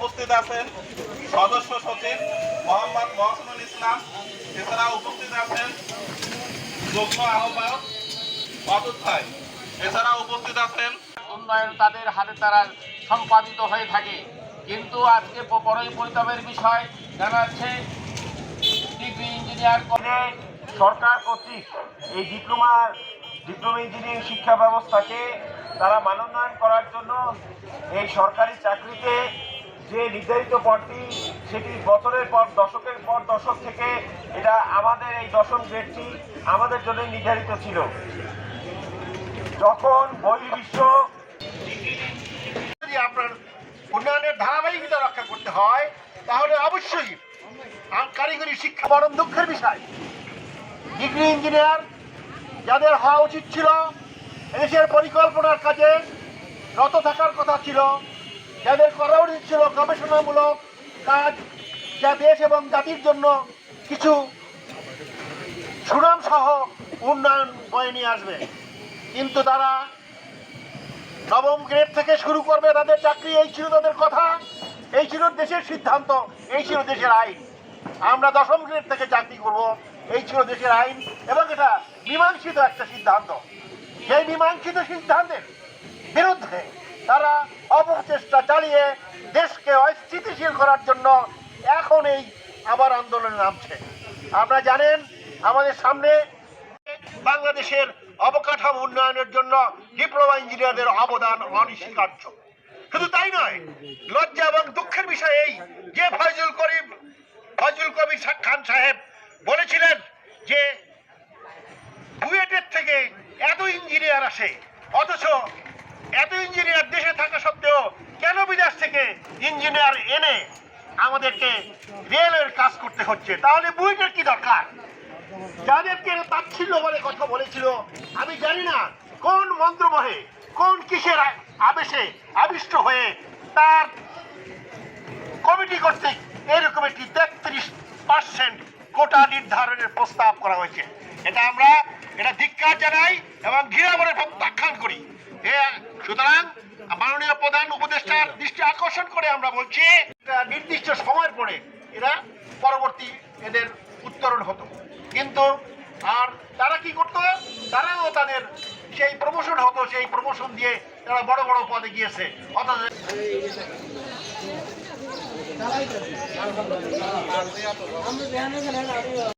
উপস্থিত আছেন সদস্য সচিব মোহাম্মদ মহসিনুল ইসলাম। এছাড়া উপস্থিত আছেন যুগ্ম আহ্বায়ক অতুল ভাই। এছাড়া উপস্থিত আছেন উন্নয়ন তাদের হাতে তারা সম্পাদিত হয়ে থাকে। কিন্তু আজকে বড়ই পরিতাপের বিষয় জানা যাচ্ছে ডিগ্রি ইঞ্জিনিয়ার করে সরকার কর্তৃক এই ডিপ্লোমা ইঞ্জিনিয়ারিং শিক্ষা ব্যবস্থাকে তারা মানোন্নয়ন করার জন্য এই সরকারি চাকরিতে যে নির্ধারিত পদটি সেটি বছরের পর দশক থেকে এটা আমাদের এই দশম গ্রেডটি আমাদের জন্য নির্ধারিত ছিল। যখন বহির্বিশ্ব যদি আপনার উন্নয়নের ধারাবাহিকতা রক্ষা করতে হয় তাহলে অবশ্যই কারিগরি শিক্ষা বড় দুঃখের বিষয়। ডিগ্রি ইঞ্জিনিয়ার যাদের হওয়া উচিত ছিল, এদেশের পরিকল্পনার কাজে রত থাকার কথা ছিল, যাদের করা উচিত ছিল গবেষণামূলক কাজ, যা দেশ এবং জাতির জন্য কিছু সুনাম সহ উন্নয়ন বয়ে নিয়ে আসবে, কিন্তু তারা নবম গ্রেড থেকে শুরু করবে তাদের চাকরি। এই ছিল তাদের কথা, এই ছিল দেশের সিদ্ধান্ত, এই ছিল দেশের আইন। আমরা দশম গ্রেড থেকে চাকরি করব, এই ছিল দেশের আইন এবং এটা মীমাংসিত একটা সিদ্ধান্ত। সেই মীমাংসিত সিদ্ধান্তের বিরুদ্ধে তারা অপচেষ্টা চালিয়ে দেশকে অস্থিতিশীল করার জন্য এখন এই আবার আন্দোলনে নামছে। আপনারা জানেন আমাদের সামনে বাংলাদেশের অবকাঠামো উন্নয়নের জন্য ডিপ্লোমা ইঞ্জিনিয়ারদের অবদান অনস্বীকার্য। শুধু তাই নয়, লজ্জা এবং দুঃখের বিষয় এই যে ফয়জুল কবির খান সাহেব বলেছিলেন যে বুয়েটের থেকে এত ইঞ্জিনিয়ার আসে, অথচ এত ইঞ্জিনিয়ার দেশে থাকা সত্ত্বেও কেন বিদেশ থেকে ইঞ্জিনিয়ার এনে আমাদেরকে রেলের কাজ করতে হচ্ছে? তাহলে বুয়েটের কি দরকার? যাদেরকে তাচ্ছিল্য বলে কথা বলেছিল, আমি জানি না কোন মন্ত্রমহে কোন কিসের আবেশে আবিষ্ট হয়ে তার কমিটি কর্তৃক এরকম একটি 33% কোটা নির্ধারণের প্রস্তাব করা হয়েছে। এটা ধিক্কার জানাই এবং ঘৃণাভরে প্রত্যাখ্যান করি। সুতরাং মাননীয় প্রধান উপদেষ্টার দৃষ্টি আকর্ষণ করে আমরা বলছি, নির্দিষ্ট সময়ের পরে এরা পরবর্তী এদের উত্তরণ হতো, কিন্তু আর তারা কি করতো? তারাও তাদের সেই প্রমোশন হতো, সেই প্রমোশন দিয়ে তারা বড় বড় পদে গিয়েছে। অথচ